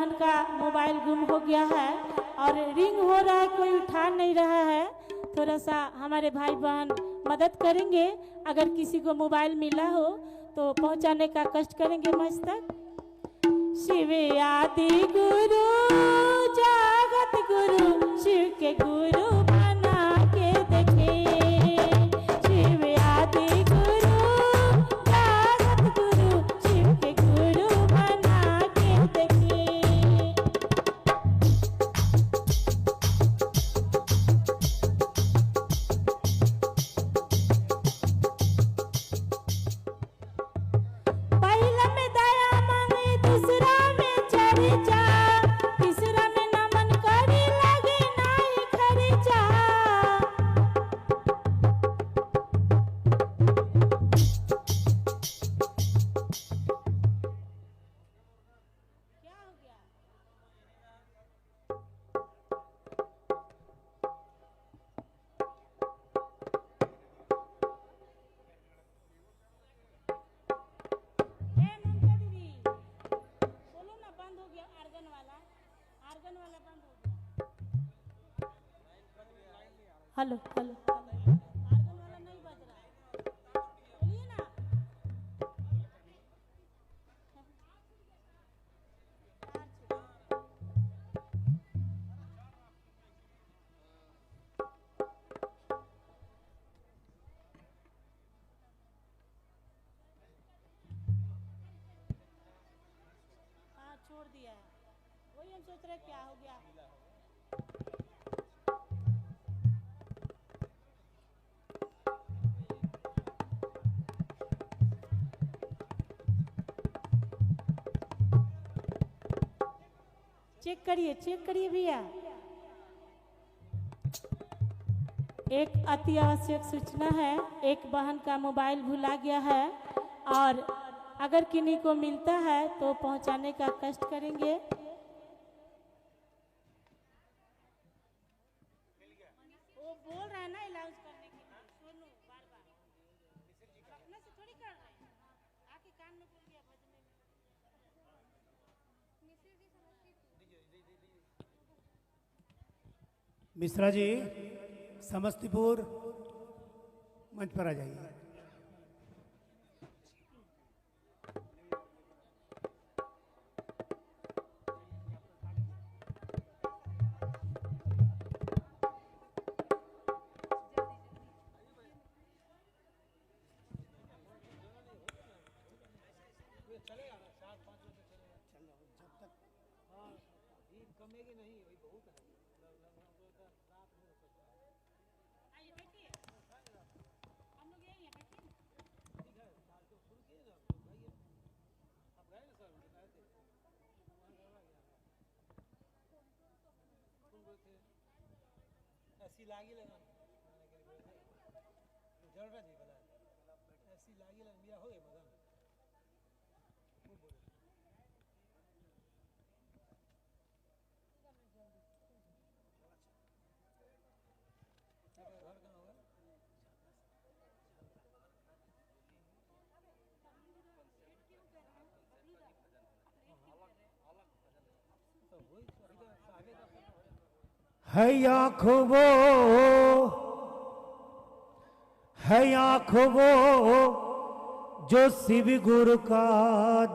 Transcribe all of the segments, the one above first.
बहन का मोबाइल गुम हो गया है और रिंग हो रहा है, कोई उठा नहीं रहा है। थोड़ा सा हमारे भाई बहन मदद करेंगे, अगर किसी को मोबाइल मिला हो तो पहुंचाने का कष्ट करेंगे मंच तक। शिव आदि गुरु जगत गुरु, शिव के गुरु बना के देखे। शिव आदि गुरु जगत गुरु, शिव के गुरु बना के देखे। पहला में दया मांगे, दूसरा में चर्चा, तीसरा में नमन करे लगे नहीं खर्चा। क्या हो गया? ममता दीदी बोलो ना, बंद हो गया आर्गन वाला, आर्गन वाला बंद हो गया। हेलो हेलो, आर्गन वाला नहीं बज रहा है, बोलिए ना। हाँ छोड़ दिया है, वही हम सोच रहे क्या हो गया। चेक करिए भैया। एक अति आवश्यक सूचना है, एक बहन का मोबाइल भुला गया है और अगर किन्हीं को मिलता है तो पहुंचाने का कष्ट करेंगे। वो बोल रहा है ना इलाज करने के लिए, सोनू बार बार अपने से थोड़ी कर रहे हैं, आके कान में बोल दिया भजने में। मिश्रा जी समस्तीपुर मंच पर आ जाइए। कमेगी नहीं, वही बहुत है। आइए बैठिए, हम लोग यही हैं, बैठिए। ठीक है, बात तो शुरू किए ना, भाई आप गए ना सर, गए थे वहाँ गड़बड़ा गया सुन रहे थे, ऐसी लागी लगा जड़बा जी बता, ऐसी लागी लगा मेरा हो गया मदन खूब बोले। घर कहाँ होगा? है आँखों वो, है आँखों वो जो शिव गुरु का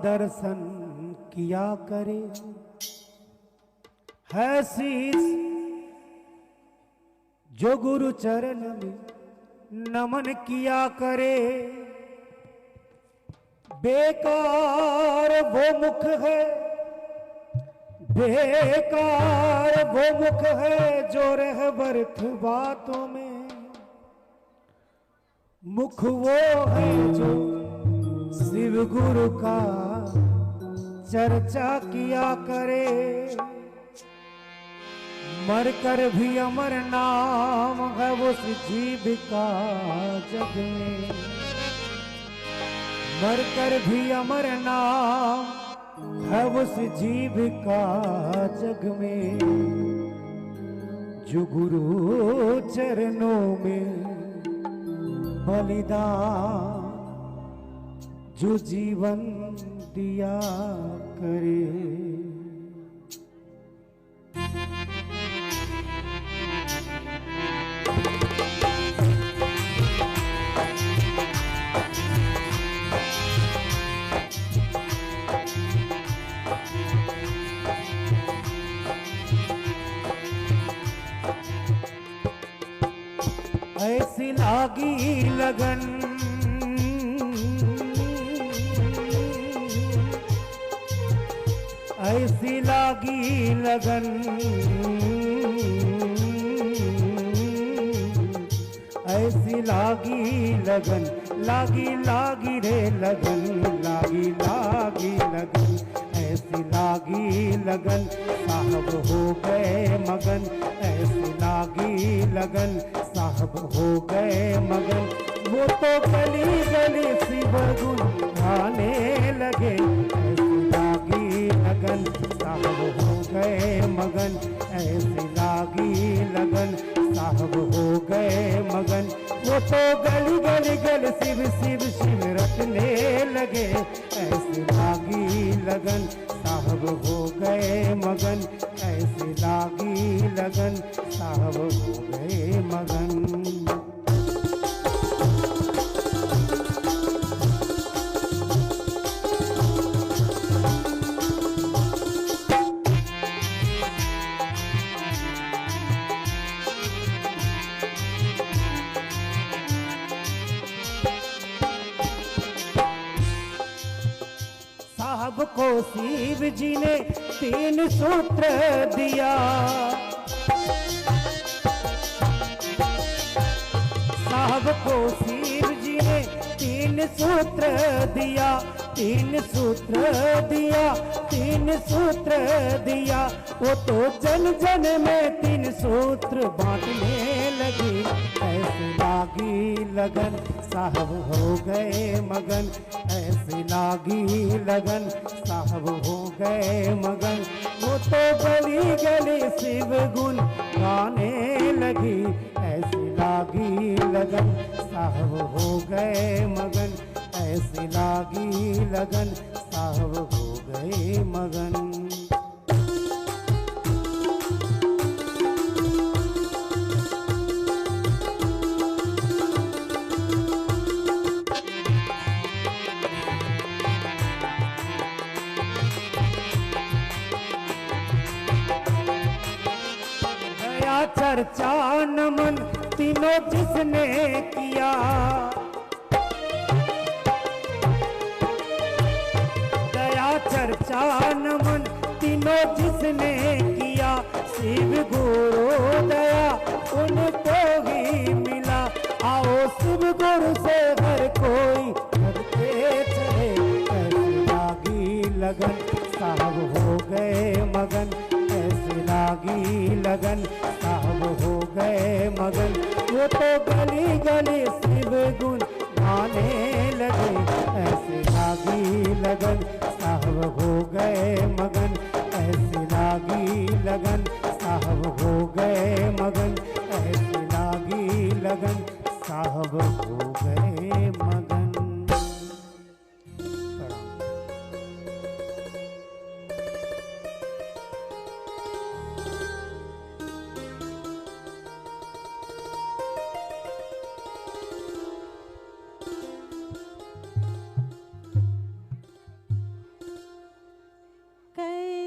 दर्शन किया करे। है शीश जो गुरु चरण में नमन किया करे। बेकार वो मुख है, बेकार वो मुख है जो रह व्यर्थ बातों में। मुख वो है जो शिव गुरु का चर्चा किया करे। मर कर भी अमर नाम है उस जीविका जग में। मर कर भी अमर नाम है उस जीविका जग में। जो गुरु चरणों में बलिदान जो जीवन दिया करे। लागी लगन, ऐसी लागी लगन, ऐसी लागी लगन, लागी लागी रे लगन, लागी लागी लगन, ऐसी लागी लगन, साहब हो गए मगन, ऐसी लागी लगन, साहब हो गए मगन। वो तो गली गली शिव गुन गाने लगे, ऐसी लागी लगन, साहब हो गए मगन, ऐसी लागी लगन, साहब हो गए मगन। वो तो गली गली गली शिव शिव शिव रटने लगे, ऐसी लागी लगन, साहब हो गए मगन, ऐसी लागी लगन, साहब हो गए मगन। साहब को शिव जी ने 3 सूत्र दिया, साहब को शिव जी ने 3 सूत्र दिया, 3 सूत्र दिया, 3 सूत्र दिया। वो तो जन जन में 3 सूत्र बांटने लगी, ऐसी लागी लगन, साहब हो गए मगन, ऐसी लागी लगन, साहब हो गए मगन। वो तो गली गली शिव गुन गाने लगी, ऐसी लागी लगन, साहब हो गए मगन, ऐसी लागी लगन, साहब हो गए मगन। चर्चा नमन तीनों जिसने किया, दया चर्चा नमन तीनों जिसने किया, शिव गुरु दया उनको ही मिला। आओ शिव गुरु से हर कोई करते चले, ऐसी लागी लगन, साहब हो गए मगन, ऐसी लागी लगन, साहब हो गए मगन। वो तो गली गली शिव गुन गाने लगे, ऐसी लागी लगन, साहब हो गए मगन, ऐसी लागी लगन, साहब हो गए मगन, ऐसी लागी लगन, साहब हो गए मगन। कै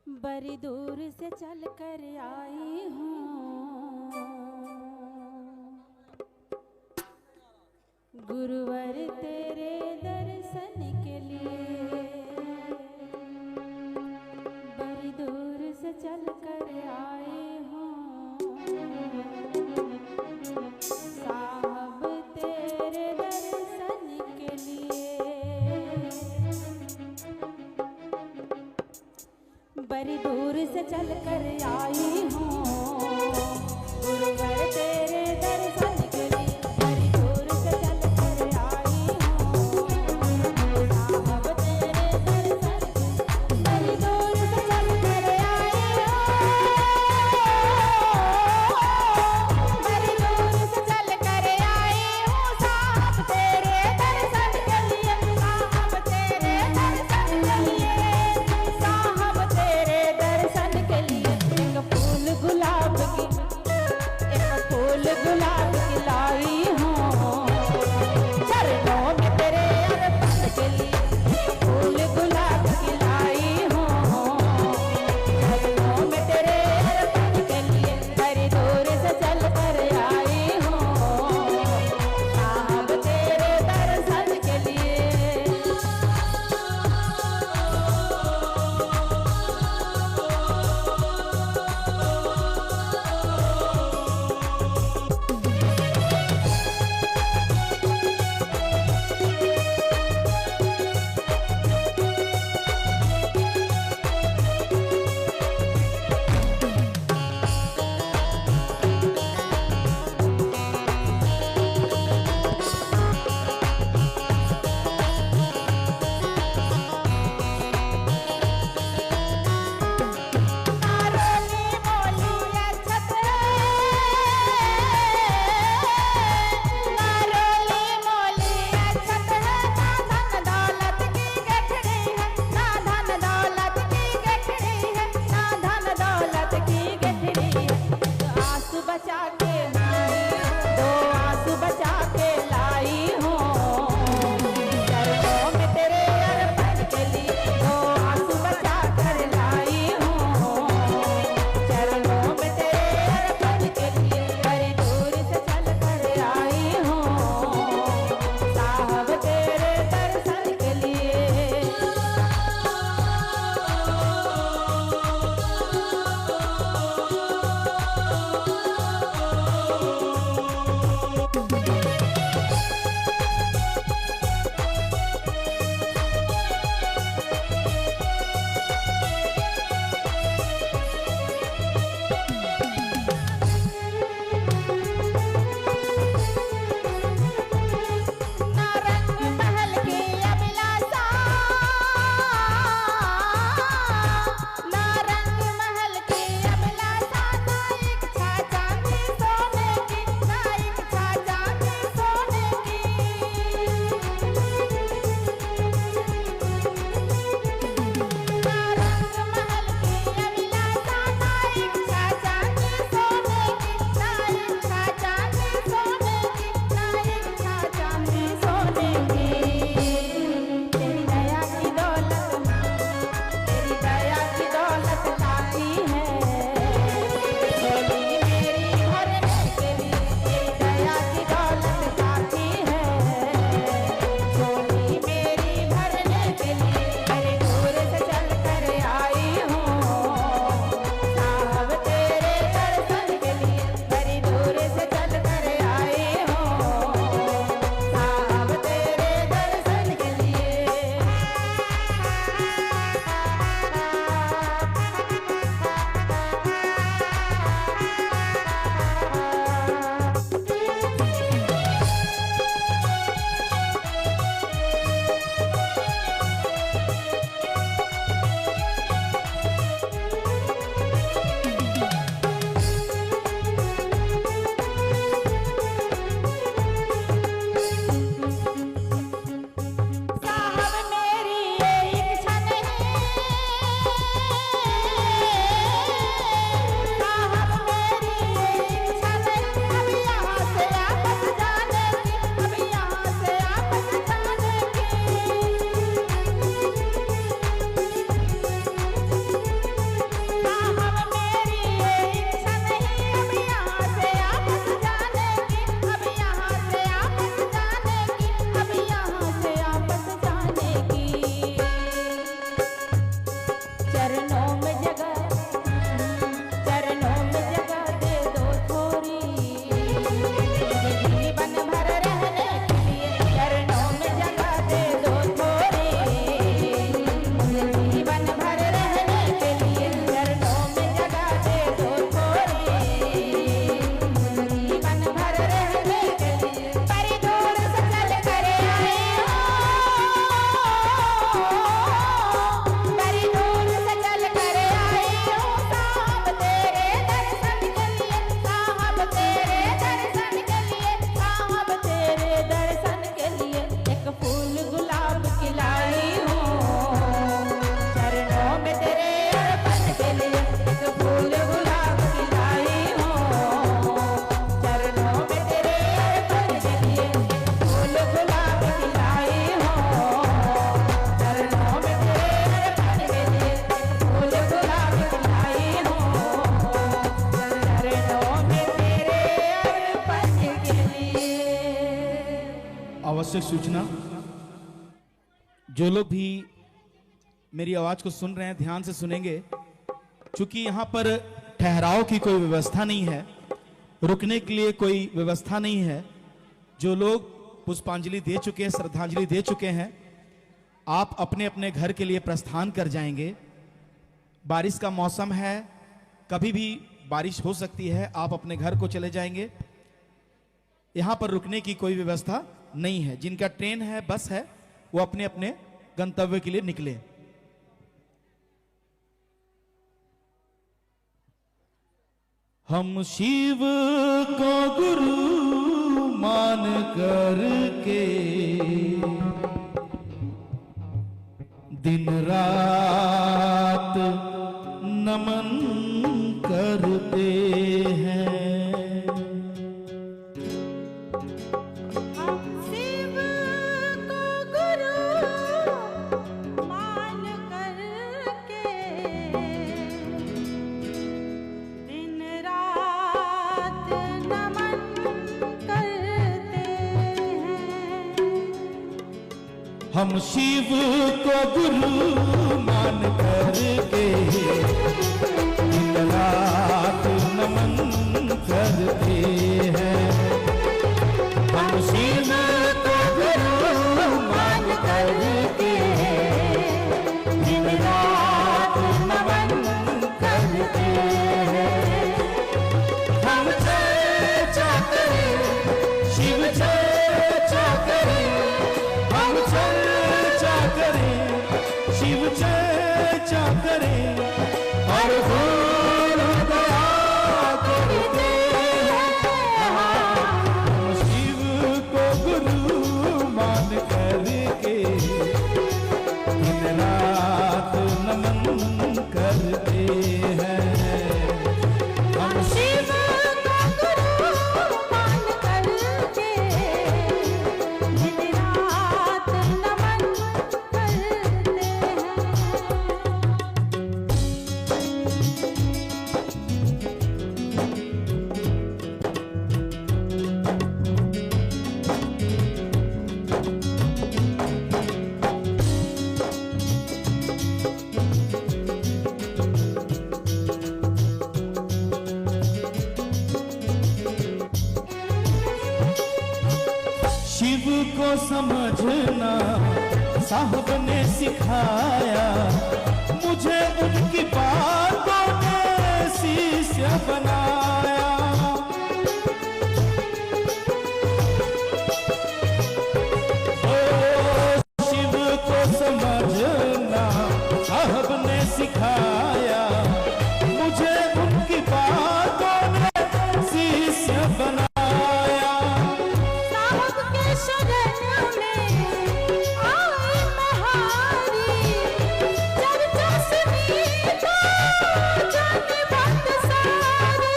बड़ी दूर से चल कर आई हूँ गुरुवर तेरे दर्शन के लिए। बड़ी दूर से चल कर आई हूँ साहब तेरे दर्शन के लिए। बड़ी दूर से चल कर आई हूँ गुरुवर तेरे दर्शन के लिए। बड़ी दूर से चल कर आई हूँ साहब तेरे दर्शन के लिए। बड़ी दूर से चल कर आई हूँ बड़ी दूर से चल कर आई हूँ साहब तेरे दर्शन के लिए। साहब तेरे दर्शन के लिए साहब तेरे दर्शन के लिए। एक फूल गुलाब की एक फूल आवश्यक सूचना, जो लोग भी मेरी आवाज को सुन रहे हैं ध्यान से सुनेंगे, क्योंकि यहाँ पर ठहराव की कोई व्यवस्था नहीं है, रुकने के लिए कोई व्यवस्था नहीं है। जो लोग पुष्पांजलि दे चुके हैं, श्रद्धांजलि दे चुके हैं, आप अपने अपने घर के लिए प्रस्थान कर जाएंगे। बारिश का मौसम है, कभी भी बारिश हो सकती है, आप अपने घर को चले जाएंगे। यहां पर रुकने की कोई व्यवस्था नहीं है। जिनका ट्रेन है, बस है, वो अपने अपने गंतव्य के लिए निकले। हम शिव को गुरु मान करके दिन रात नमन करते हैं। हम शिव को गुरु मान करके दिन रात नमन करते हैं। हम शिव को गुरु मान करके दिन रात नमन करते हैं। हम शिव को गुरु मान करके दिन रात नमन करते हैं। हम चर्चा करें, शिव चर्चा करें, हम चर्चा करें, शिव चर्चा करें, और भूल दया करते हैं। हम शिव को गुरु मान करके दिन रात नमन करते हैं। हम शिव को गुरु मान करके दिन रात नमन करते हैं। शिव को समझना साहब ने सिखाया, मुझे उनकी बातों ने शिष्य बनाया। ओ शिव को समझना साहब ने सिखाया, मुझे उनकी बातों ने शिष्य बनाया। साहब के शरण में आए महारी, चर्चा सुनी तो जन भक्त सारे।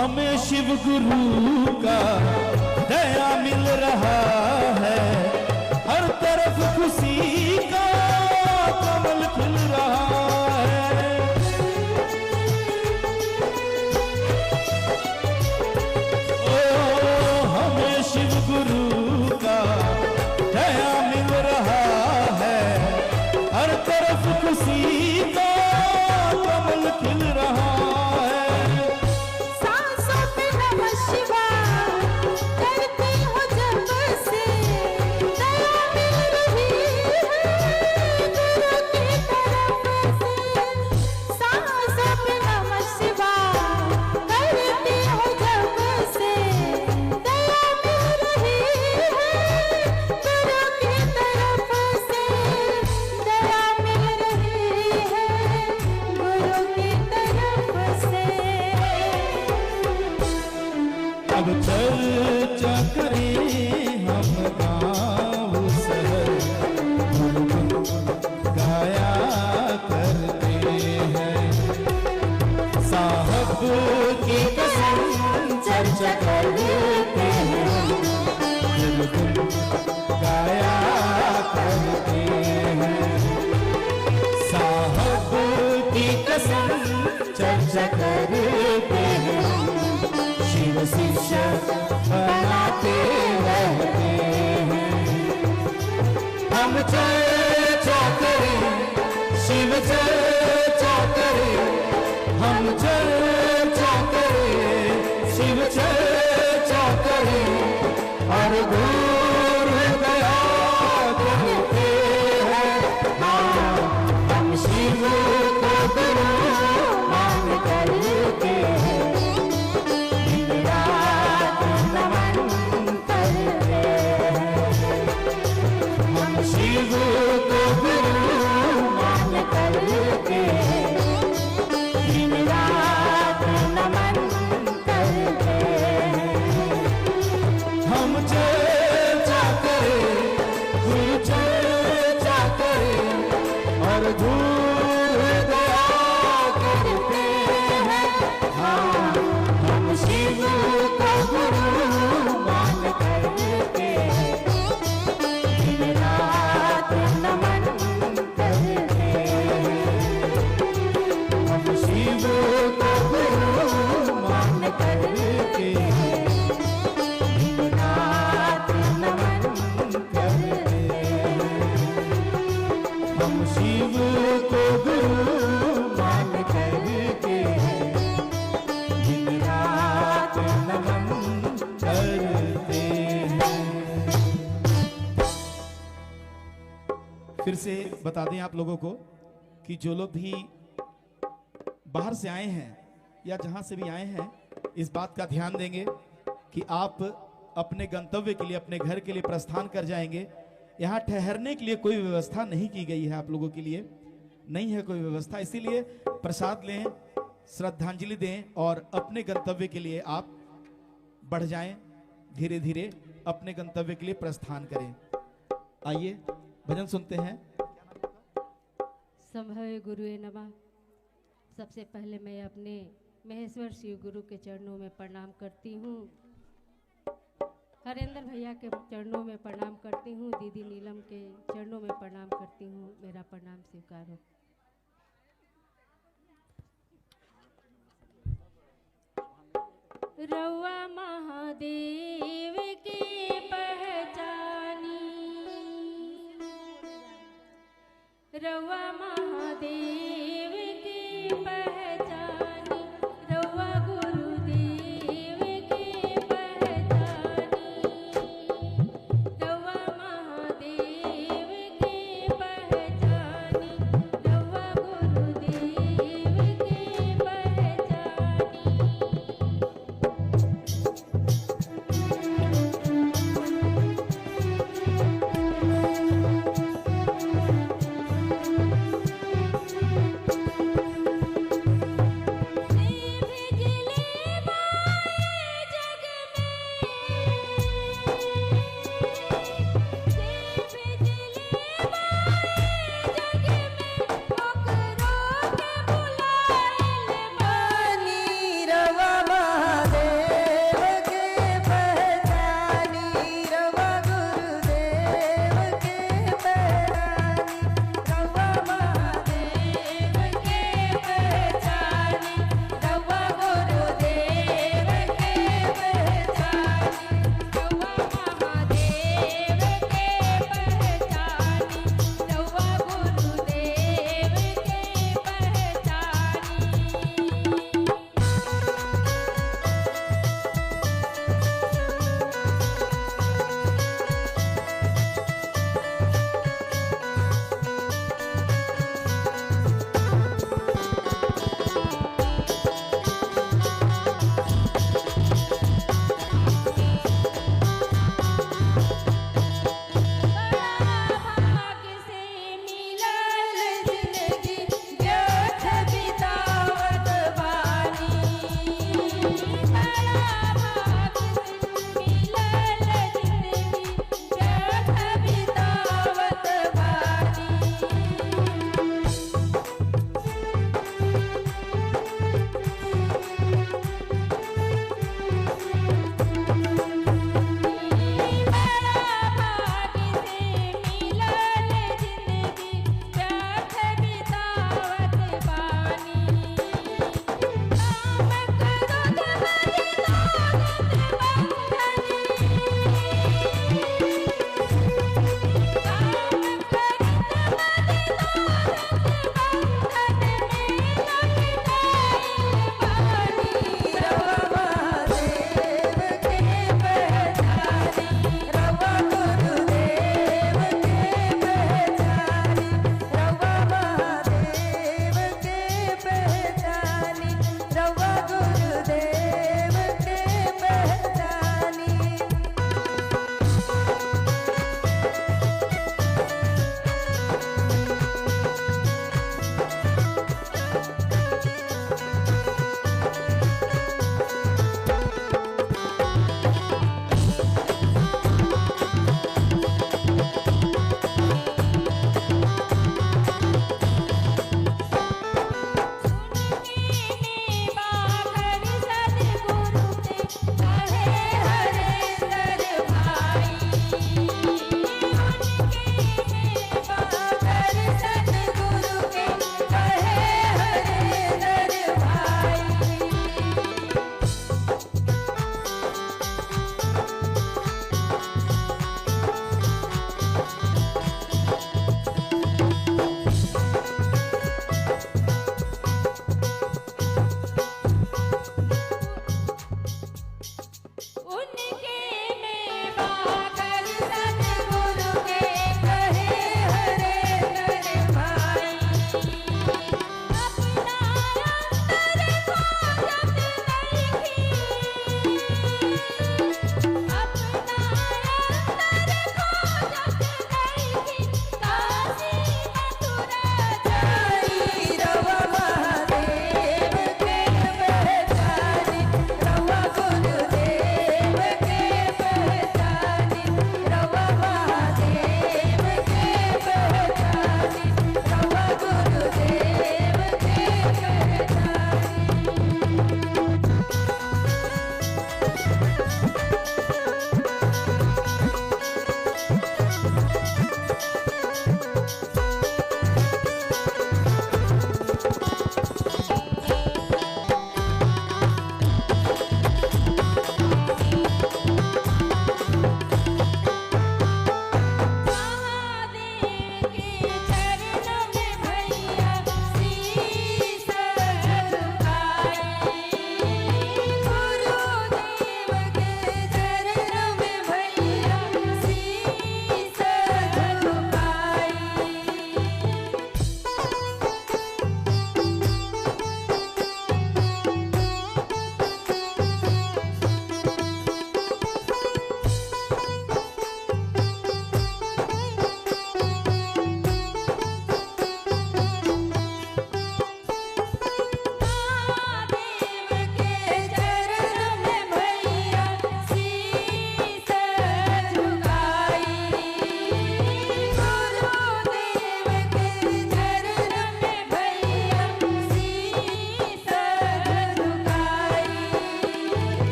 हमें शिव गुरु का दया मिल रहा है, हर तरफ खुशी का कमल खिल रहा है। ओ हमें शिव गुरु का दया मिल रहा है, हर तरफ खुशी का कमल खिल रहा है। सांसों पे नमः शिवाय करती हूँ जब से, दया मिल रही है गुरु की तरफ से। सांसों पे नमः शिवाय करती हूँ जब से, दया मिल रही है गुरु की तरफ से, दया मिल रही है गुरु की तरफ से। अब चर्चा करें हम गाँव शहर, गाया करते हैं साहब की कसम, चर्चा करते हैं गाया करते हैं साहब की कसम, चर्चा करते हैं शिव शिष्य बनाते रहते हैं। हम चर्चा करें शिव चर्चा करें, हम चर्चा करें शिव चर्चा करें, और दूर दया करते हैं। हाँ, हम शिव को गुरु मान करते हैं, शिव को गुरु मान करके दिन रात नमन करते हैं। हम चर्चा करें गुरु चर्चा करें, और दूर दया करते हैं। हाँ, हम शिव को गुरु मान करके नमन करते हैं। हम शिव को गुरु मान करके दिन रात नमन करते हैं। हम शिव को गुरु मान करके दिन रात नमन करते हैं। फिर से बता दें आप लोगों को कि जो लोग भी बाहर से आए हैं या जहां से भी आए हैं, इस बात का ध्यान देंगे कि आप अपने गंतव्य के लिए, अपने घर के लिए प्रस्थान कर जाएंगे। यहाँ ठहरने के लिए कोई व्यवस्था नहीं की गई है, आप लोगों के लिए नहीं है कोई व्यवस्था। इसीलिए प्रसाद लें, श्रद्धांजलि दें और अपने गंतव्य के लिए आप बढ़ जाएं, धीरे धीरे अपने गंतव्य के लिए प्रस्थान करें। आइए भजन सुनते हैं। संभवे गुरुए नमः। सबसे पहले मैं अपने महेश्वर शिव गुरु के चरणों में प्रणाम करती हूँ, हरेंद्र भैया के चरणों में प्रणाम करती हूँ, दीदी नीलम के चरणों में प्रणाम करती हूँ। मेरा प्रणाम स्वीकार हो। रउआ महादेव की पहचानी, रउआ महादेव की पहचानी, रउआ गुरुदेव की पहचानी, रउआ महादेव की पहचानी, रउआ गुरुदेव की पहचानी।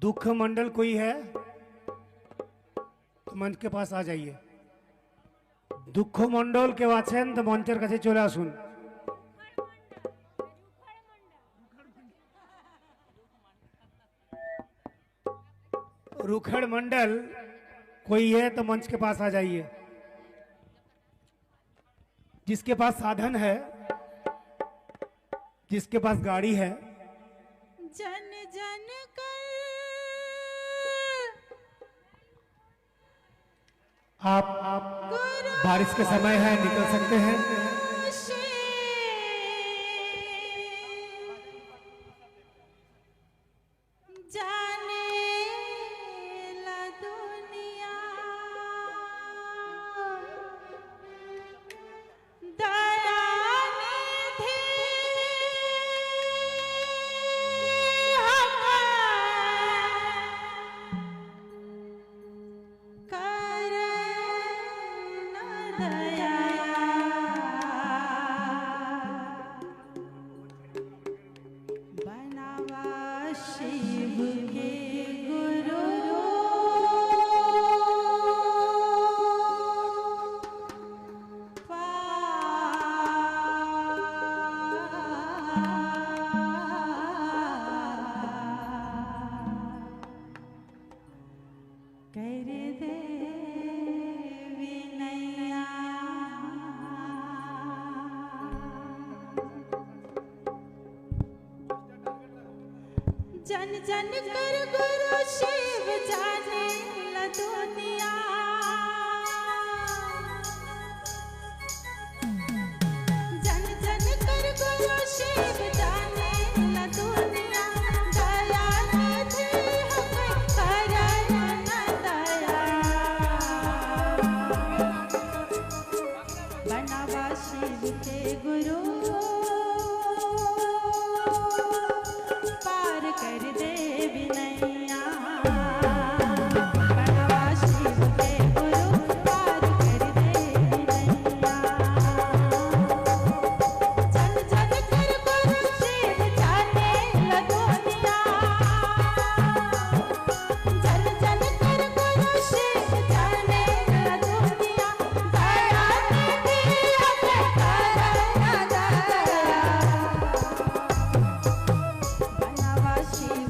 दुख मंडल कोई है तो मंच के पास आ जाइए। दुख मंडल केउ आছেন तो मंचेर काছে चले आसुन। रुखड़ मंडल कोई है तो मंच के पास आ जाइए। जिसके पास साधन है, जिसके पास गाड़ी है, जन जन कर आप बारिश के समय है निकल सकते हैं। जाने ला दुनिया दयानिधि कर न दया बनावा शिव के गुरु कर दे विनया। जन जन कर गुरु शिव जाने ला दुनिया। जन जन कर गुरु शिव जाने ला दुनिया। दया निधि हमें करन न दया बनावा शिव के गुरु पार कर दे विनया। बनवा शिव के गुरु पार कर दे विनया। जन जन कर गुरु शिव जाने ला दुनिया। जन जन कर गुरु शिव जाने ला दुनिया। दया निधि हमें करन न दया बनावा शिव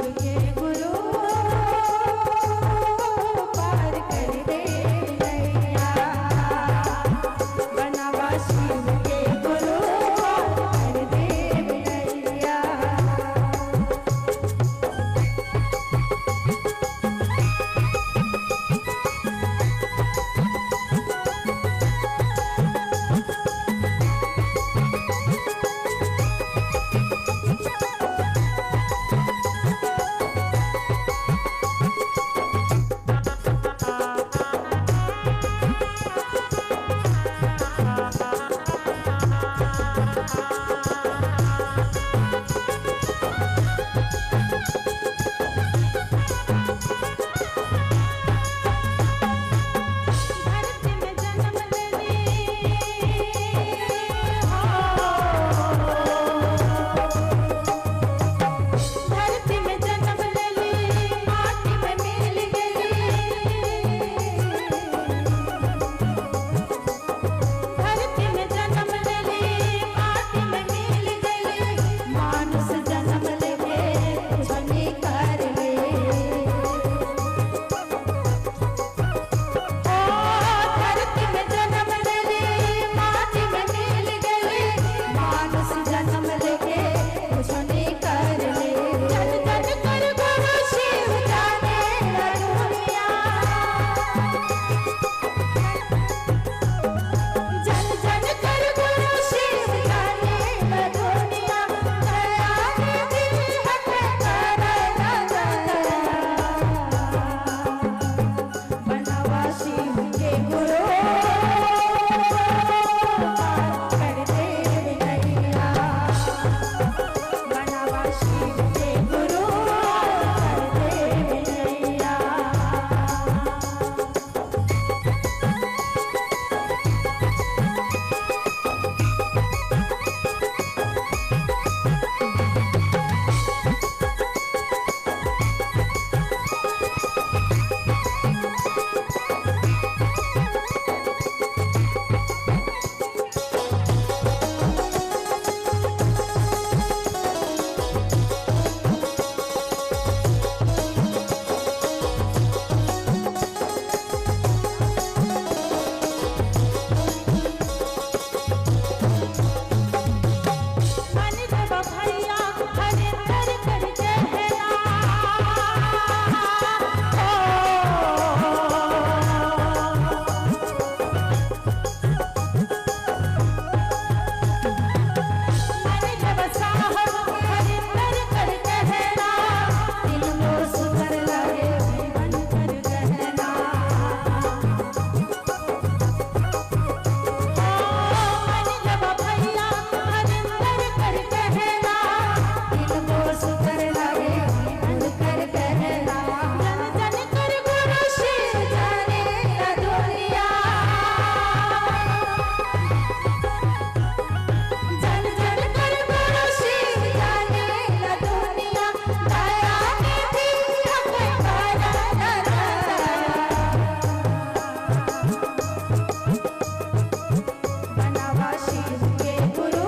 बनवासी के गुरु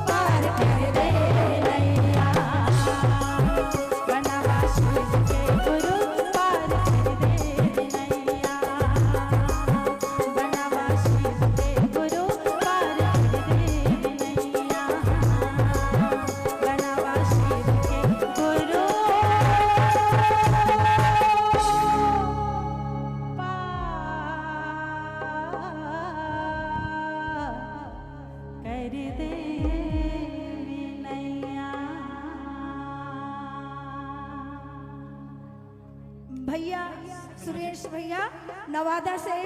पार कर दे नैया, बनवासी के गुरु पार कर दे नैया, बनवासी के गुरु पार कर दे नैया, बनवासी के गुरु कर दे नैया। भैया सुरेश भैया नवादा से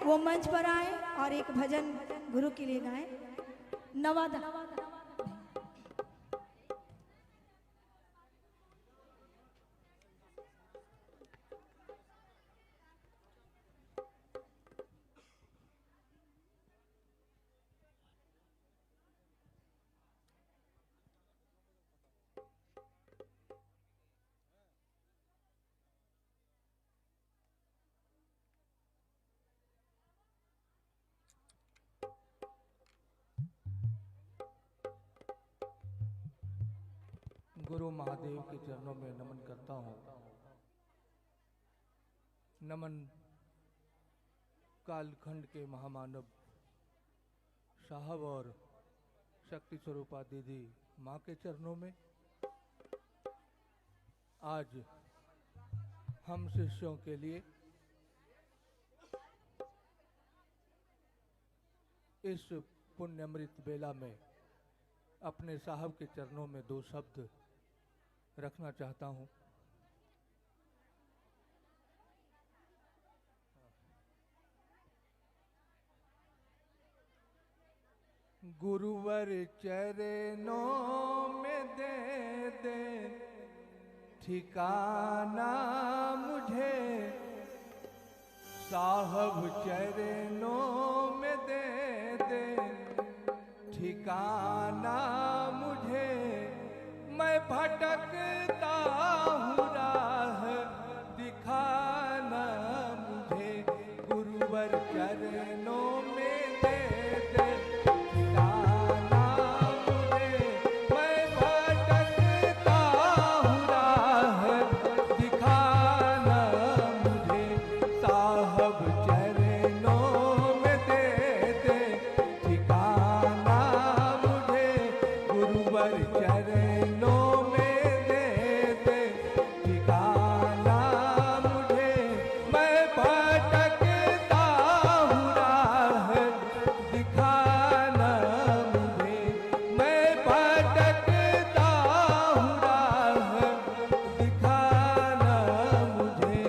वो मंच पर आए और एक भजन गुरु के लिए गाएं। नवादा गुरु महादेव के चरणों में नमन करता हूँ। नमन कालखंड के महामानव साहब और शक्ति स्वरूपा दीदी माँ के चरणों में। आज हम शिष्यों के लिए इस पुण्यमृत बेला में अपने साहब के चरणों में दो शब्द रखना चाहता हूँ। गुरुवर चरणों में दे दे ठिकाना मुझे, साहब चरणों में दे दे ठिकाना मुझे। मैं भटकता हूँ राह दिखाना मुझे, गुरुवर चरणों में दे दे ठिकाना मुझे। मैं भटकता हूँ राह दिखाना मुझे, साहब चरणों में दे दे ठिकाना मुझे, गुरुवर चरणों में दे दे ठिकाना मुझे। मैं भटकता हूँ राह दिखाना मुझे, मैं भटकता हूँ राह दिखाना मुझे।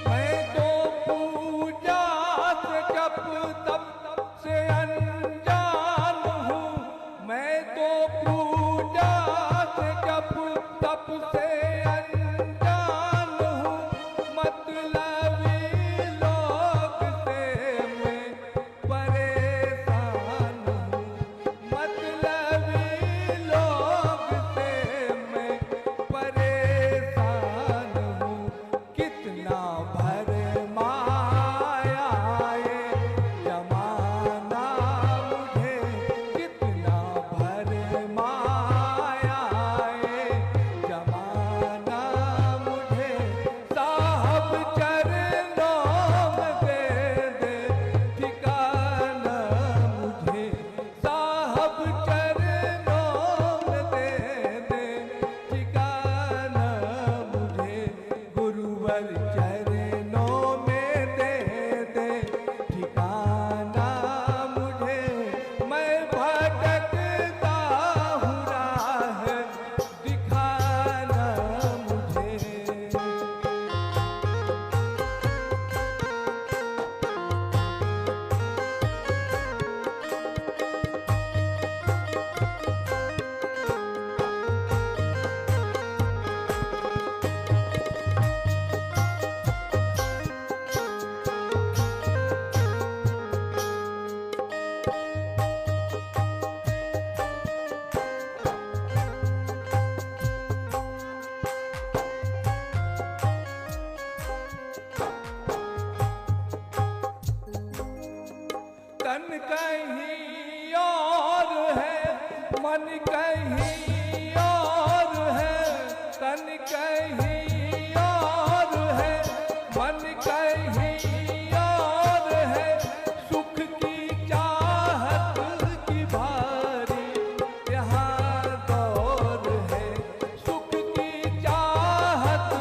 मैं तो पूजा से जप तप से अनजान हूँ, मैं तो पूजा से जप तप से अनजान हूँ। मतलबी लोग से मैं परेशान हूँ, मतलबी लोग से मैं परेशान हूँ। कितना भर माया तन कहीं और है, मन कहीं और है, तन कहीं और है, मन कहीं और है, सुख की चाहत की भारी यहाँ दौर है, सुख की चाहत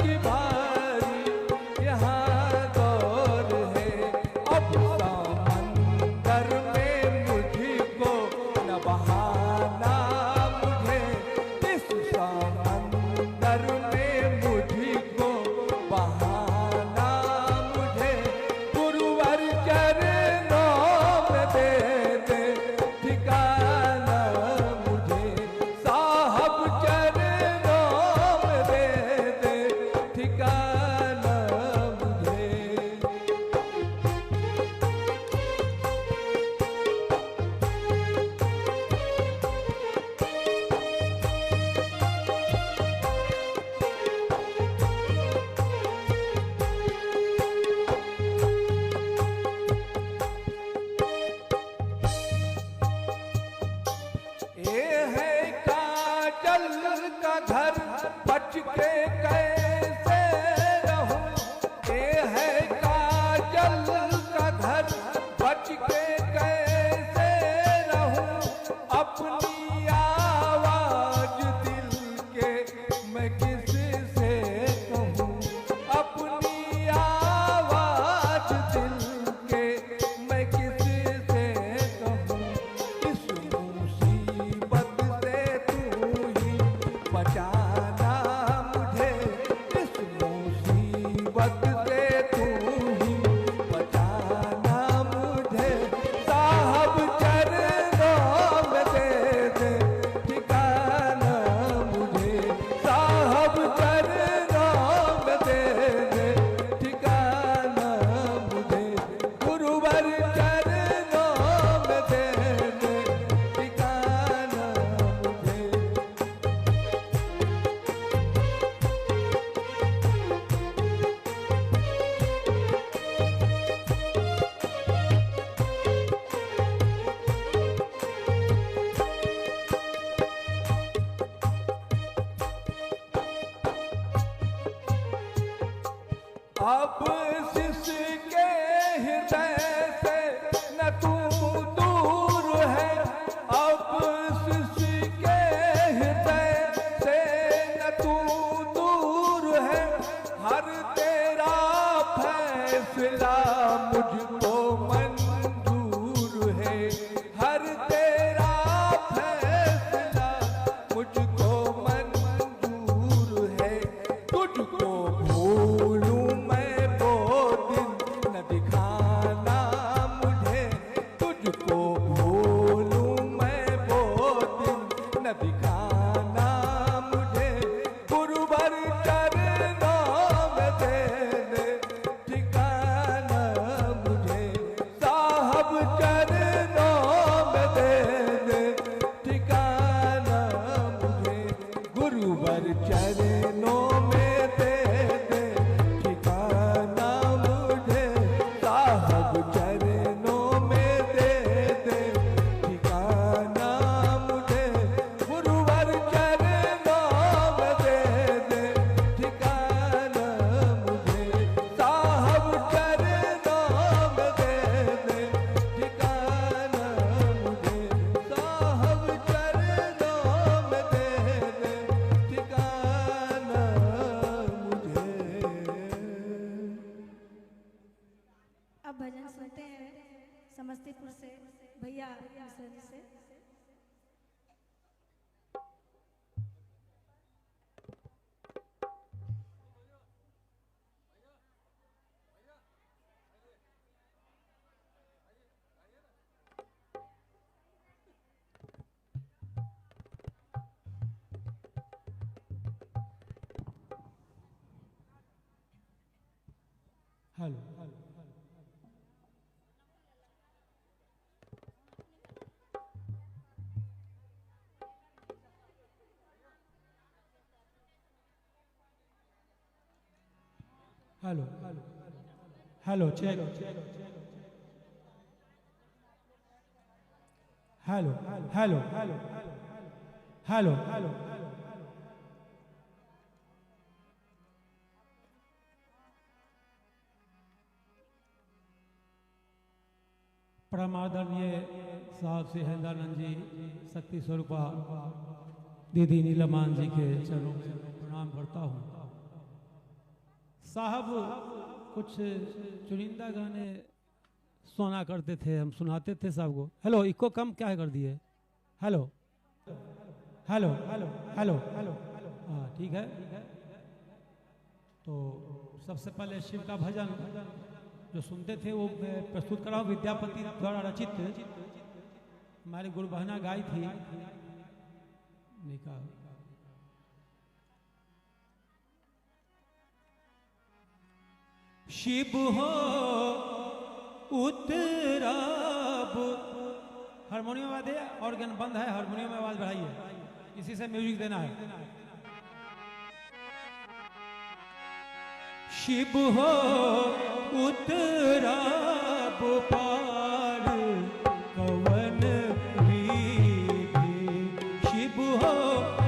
की भारी यहाँ दौर है। अब समंदर में मुझको न बहाना मुझे, इस समंदर में मुझको बहाना मुझे, गुरुवर चरणों में दे दे ठिकाना मुझे, साहब चरणों में दे दे ठिकाना मुझे। ये है काजल का घर, बच के कैसे रहूं, ये है काजल का घर, बच के कैसे रहूं, अपनी आवाज दिल के मैं किससे कहूं, अपनी आवाज दिल के मैं किससे कहूं, इस मुसीबत से तू ही बचाना मुझे, इस मुसीबत से तू ही बचाना मुझे, साहब चरणों में दे दे ठिकाना मुझे, साहब चरणों में दे दे ठिकाना मुझे, गुरुवर चरणों में दे दे ठिकाना मुझे। अब शिष्य के हृदय से न तू दूर है, अब शिष्य के हृदय से न तू दूर है, हर तेरा फैसला मुझको मंजूर है, हर तेरा फैसला मुझको मंजूर है, तुझको भूलूं मैं वो दिन न दिखाना मुझे, तुझको भूलूं मैं वो दिन न दिखाना मुझे, गुरुवर चरणों में दे दे ठिकाना मुझे, साहब चरणों में दे दे ठिकाना मुझे, गुरुवर चरणों में दे दे ठिकाना मुझे, साहब चरणों में दे दे ठिकाना मुझे, गुरुवर चरणों में दे दे ठिकाना मुझे, साहब चरणों में दे दे ठिकाना मुझे, साहब चरणों में दे दे ठिकाना मुझे। अब भजन सुनते हैं समस्तीपुर से भैया मिश्रा जी से। Hello hello hello check hello hello hello hello परमादरणीय साहब श्री हरिंदानंद जी शक्ति स्वरूपा दीदी नीलमान जी के चरणों में प्रणाम करता हूँ। साहब कुछ चुनिंदा गाने सुना करते थे, हम सुनाते थे साहब को। हेलो इको कम क्या कर दिए? Hello hello hello hello hello हाँ ठीक है। तो सबसे पहले शिव का भजन जो सुनते थे वो मैं प्रस्तुत कराऊँ, विद्यापति द्वारा रचित, हमारी गुरु बहना गाई थी। निकाल शिव हो उतराब, हारमोनियम आवाज है, ऑर्गन बंद है, हारमोनियम में आवाज बढ़ाइए, इसी से म्यूजिक देना है। शिव हो उतराब पार कवन विधि, शिव हो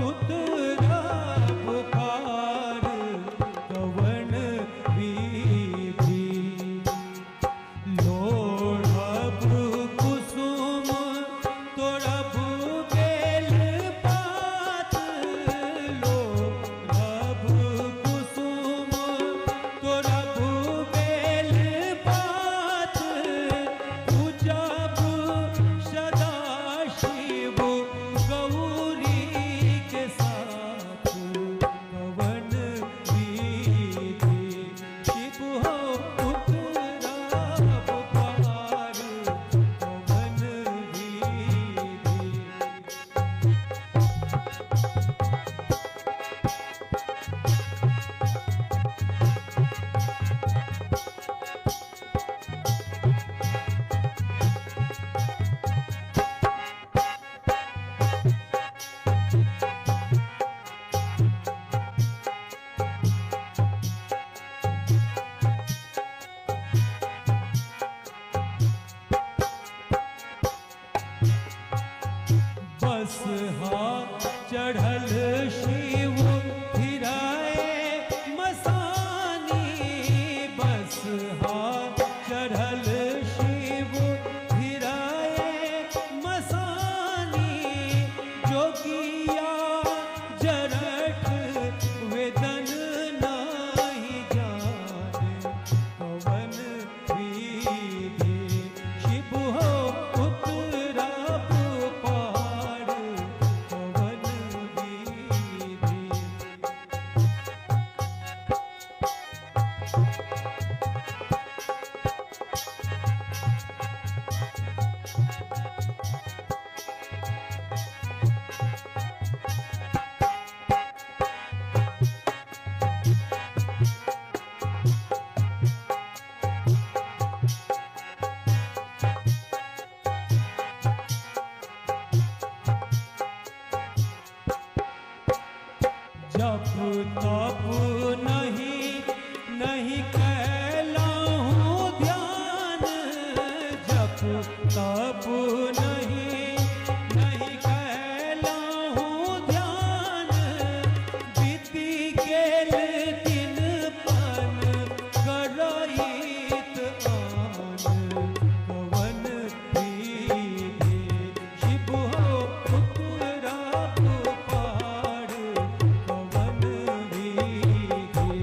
उतराब पार कवन विधि, लोढ़ब कुसुम तोड़ब बेल पात, लोढ़ब कुसुम तोड़ब बेल पात, पूजब सदा शिव गौरी के साथ कवन विधि, शिव हो उतराब पार कवन विधि। बस हा चढ़ल शिव फिराए मसानी, बस हा चढ़ल शिव फिराए मसानी, जोगिया जरठ वेदन नाही जाने कवन विधि, शिव हो उतराब पार कवन विधि। जप तप नहीं नहीं कैलाहूँ ध्यान, जप तप नहीं नहीं कैलाहूँ ध्यान, बीती गेल दिन पन करइत आन कवन विधि, शिव हो उतराब पार कवन विधि।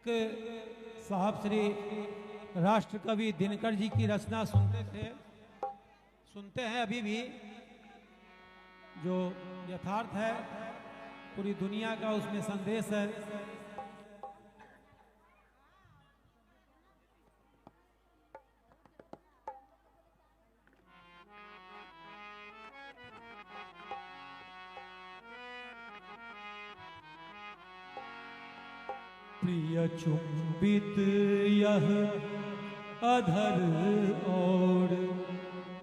एक साहब श्री राष्ट्र कवि दिनकर जी की रचना सुनते हैं अभी भी, जो यथार्थ है, पूरी दुनिया का उसमें संदेश है। प्रिय चुंबित यह अधर और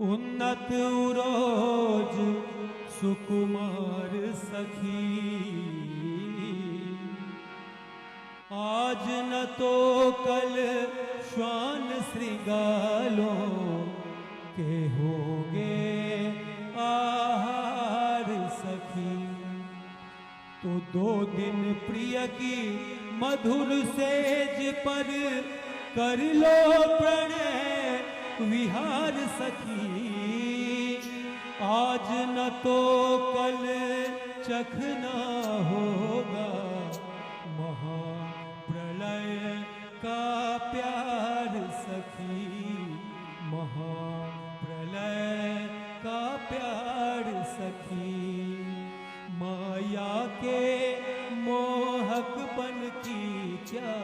उन्नत उरोज सुकुमार सखी, आज न तो कल श्वान श्रृंगालों के होगे आहार सखी। तो 2 दिन प्रिय की मधुर सेज पर कर लो प्रणय विहार सखी, आज न तो कल चखना होगा महाप्रलय का प्यार सखी, महाप्रलय का प्यार सखी। माया के मोहक बन की क्या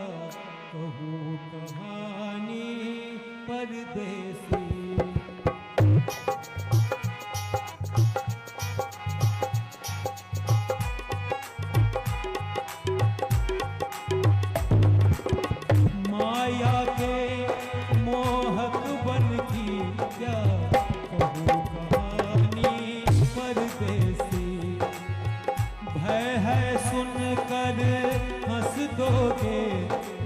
कहूँ कहानी परदेसी। माया के मोहक बन की क्या कहूँ कहानी परदेसी। भय है सुनकर हंस दोगे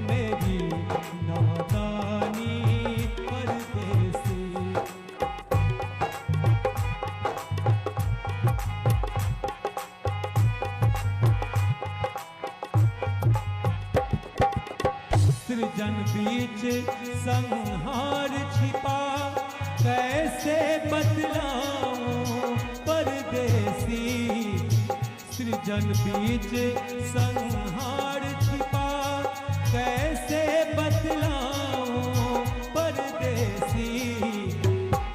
मेरी नादानी परदेसी। सृजन बीच संहार छिपा कैसे बतलाऊं परदेसी। सृजन बीच संहार छिपा कैसे बतलाऊं परदेसी।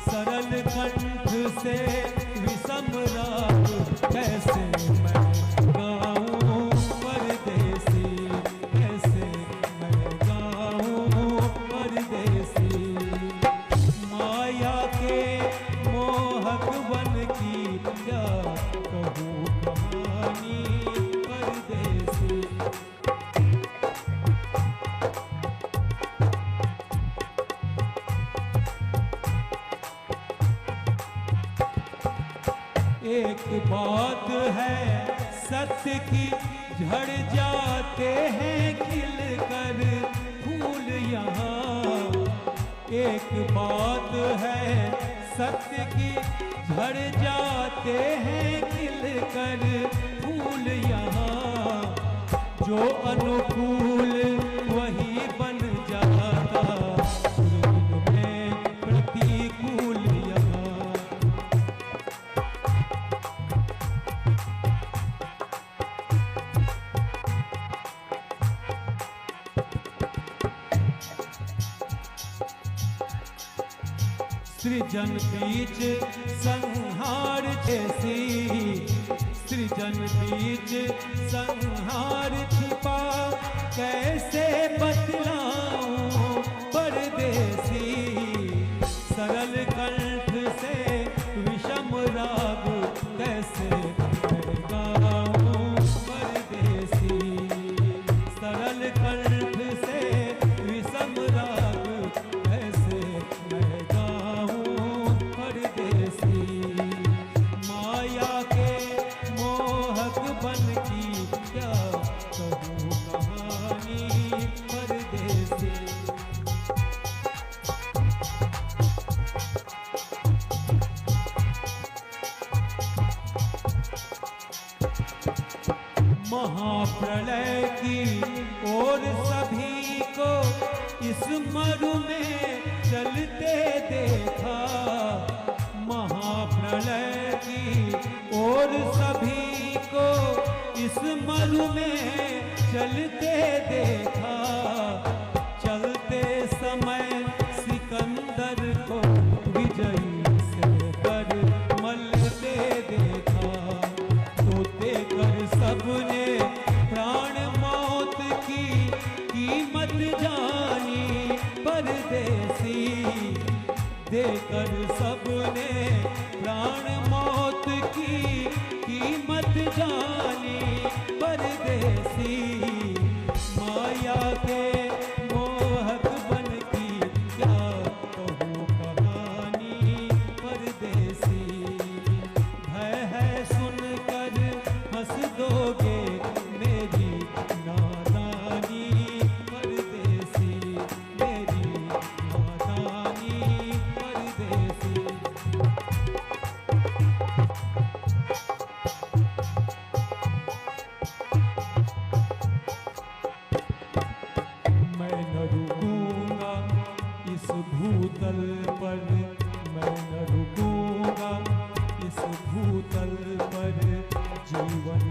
सरल कंठ से विषम राग कैसे मैं गाऊं परदेसी, कैसे मैं गाऊं परदेसी। माया के मोहक बन की क्या कहूँ कहानी परदेसी। एक बात है सत्य की, झड़ जाते हैं खिल कर फूल यहाँ। एक बात है सत्य की, झड़ जाते हैं खिल कर फूल यहाँ। जो अनुकूल वही बन जाता में प्रतिकूल यहाँ। सृजन बीच संहार जैसी, सृजन बीच संहार छिपा कैसे बतलाऊं परदेसी। सरल कंठ से विषम राग कैसे मैं गाऊं परदेसी। सरल कंठ से विषम राग कैसे मैं गाऊं परदेसी। माया के मोहक बन की क्या कहूँ कहानी परदेसी। महाप्रलय की ओर सभी को इस मरु में चलते देखा। महाप्रलय की ओर सभी को इस मरु में चलते देखा। देकर सबने प्राण मौत की कीमत जानी। परदेसी माया के मोहक बन की क्या कहूँ कहानी। परदेसी भय है सुनकर हंस दोगे मेरी नादानी। परदेसी मेरी नादानी। परदेसी मैं न रुकूंगा इस भूतल पर। मैं न रुकूंगा इस भूतल पर। जीवन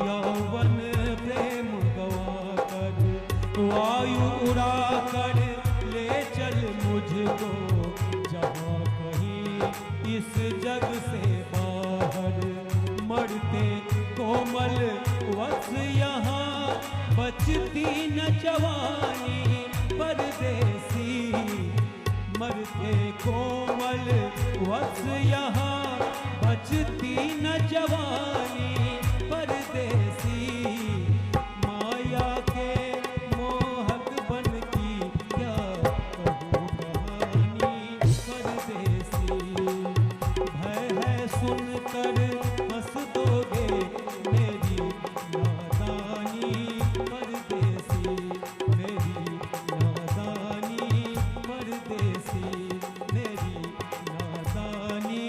यौवन प्रेम गवा कर वायु उड़ा कर ले चल मुझको जहाँ कहीं इस जग से बाहर। मरते कोमल वत्स यहाँ बचती न जवानी। परदेसी मरते कोमल वत्स यहाँ बचती न जवानी। परदेसी माया के मोहक बन की क्या कहूँ कहानी। परदेसी भय है सुनकर हंस दोगे मेरी नादानी। परदेसी मेरी नादानी। परदेसी मेरी नादानी।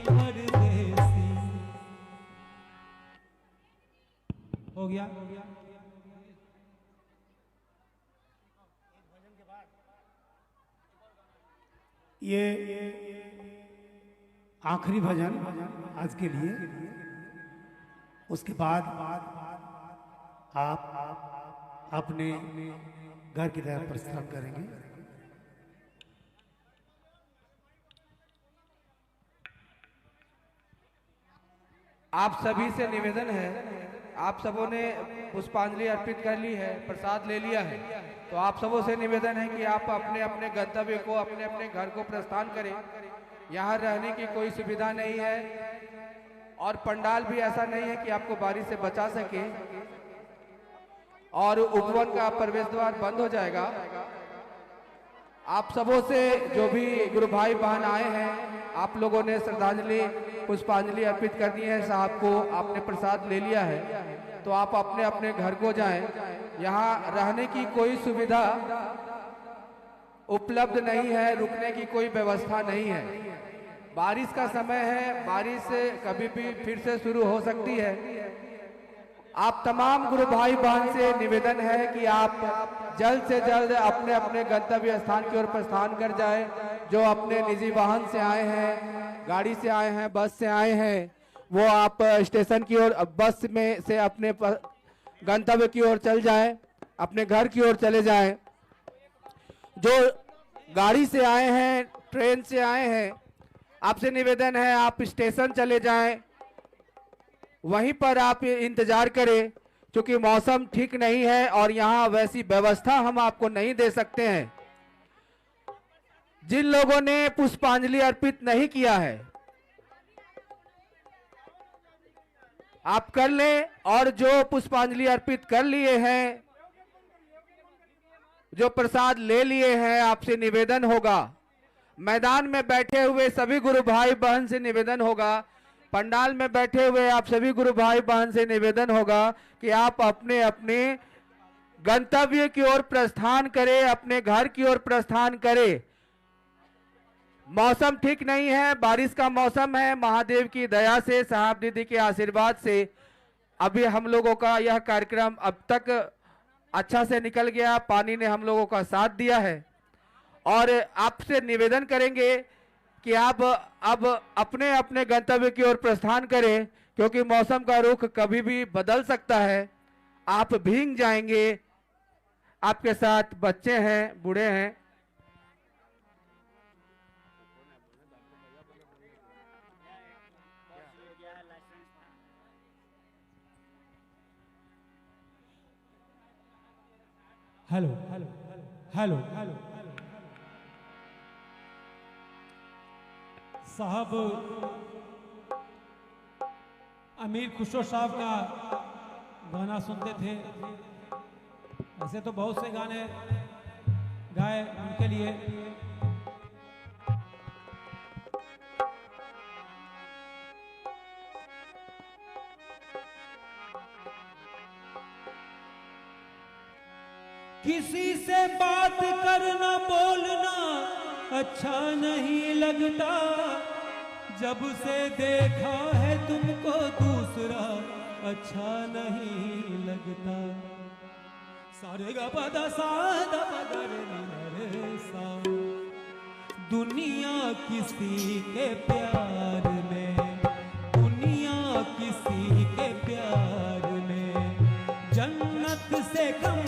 परदेसी हो गया। ये आखिरी भजन आज के लिए। उसके बाद आप अपने घर की तरफ प्रस्थान करेंगे। आप सभी से निवेदन है, आप सबों ने पुष्पांजलि अर्पित कर ली है, प्रसाद ले लिया है, तो आप सबों से निवेदन है कि आप अपने अपने गंतव्य को, अपने अपने घर को प्रस्थान करें। यहाँ रहने की कोई सुविधा नहीं है और पंडाल भी ऐसा नहीं है कि आपको बारिश से बचा सके और उपवन का प्रवेश द्वार बंद हो जाएगा। आप सबों से जो भी गुरु भाई बहन आए हैं, आप लोगों ने श्रद्धांजलि पुष्पांजलि अर्पित करनी है साहब को। आपने प्रसाद ले लिया है तो आप अपने अपने घर को जाएं। यहाँ रहने की कोई सुविधा उपलब्ध नहीं है, रुकने की कोई व्यवस्था नहीं है। बारिश का समय है, बारिश कभी भी फिर से शुरू हो सकती है। आप तमाम गुरु भाई बहन से निवेदन है कि आप जल्द से जल्द अपने अपने गंतव्य स्थान की ओर प्रस्थान कर जाएं। जो अपने निजी वाहन से आए हैं, गाड़ी से आए हैं, बस से आए हैं, वो आप स्टेशन की ओर बस में से अपने गंतव्य की ओर चल जाएं, अपने घर की ओर चले जाएं। जो गाड़ी से आए हैं, ट्रेन से आए हैं, आपसे निवेदन है आप स्टेशन चले जाएं, वहीं पर आप इंतजार करें, क्योंकि मौसम ठीक नहीं है और यहाँ वैसी व्यवस्था हम आपको नहीं दे सकते हैं। जिन लोगों ने पुष्पांजलि अर्पित नहीं किया है आप कर लें, और जो पुष्पांजलि अर्पित कर लिए हैं, जो प्रसाद ले लिए हैं, आपसे निवेदन होगा, मैदान में बैठे हुए सभी गुरु भाई बहन से निवेदन होगा, पंडाल में बैठे हुए आप सभी गुरु भाई बहन से निवेदन होगा कि आप अपने अपने गंतव्य की ओर प्रस्थान करें, अपने घर की ओर प्रस्थान करें। मौसम ठीक नहीं है, बारिश का मौसम है। महादेव की दया से, साहब दीदी के आशीर्वाद से अभी हम लोगों का यह कार्यक्रम अब तक अच्छा से निकल गया। पानी ने हम लोगों का साथ दिया है और आपसे निवेदन करेंगे कि आप अब अपने अपने गंतव्य की ओर प्रस्थान करें, क्योंकि मौसम का रुख कभी भी बदल सकता है। आप भीग जाएंगे, आपके साथ बच्चे हैं, बूढ़े हैं। Hello hello hello hello. साहब अमीर खुसरो साहब का गाना सुनते थे। ऐसे तो बहुत से गाने गाए उनके लिए। किसी से बात करना बोलना अच्छा नहीं लगता, जब से देखा है तुमको दूसरा अच्छा नहीं लगता। सारे गा पदा सादा पदर रे सा, दुनिया किसी के प्यार में, दुनिया किसी के प्यार में जन्नत से कम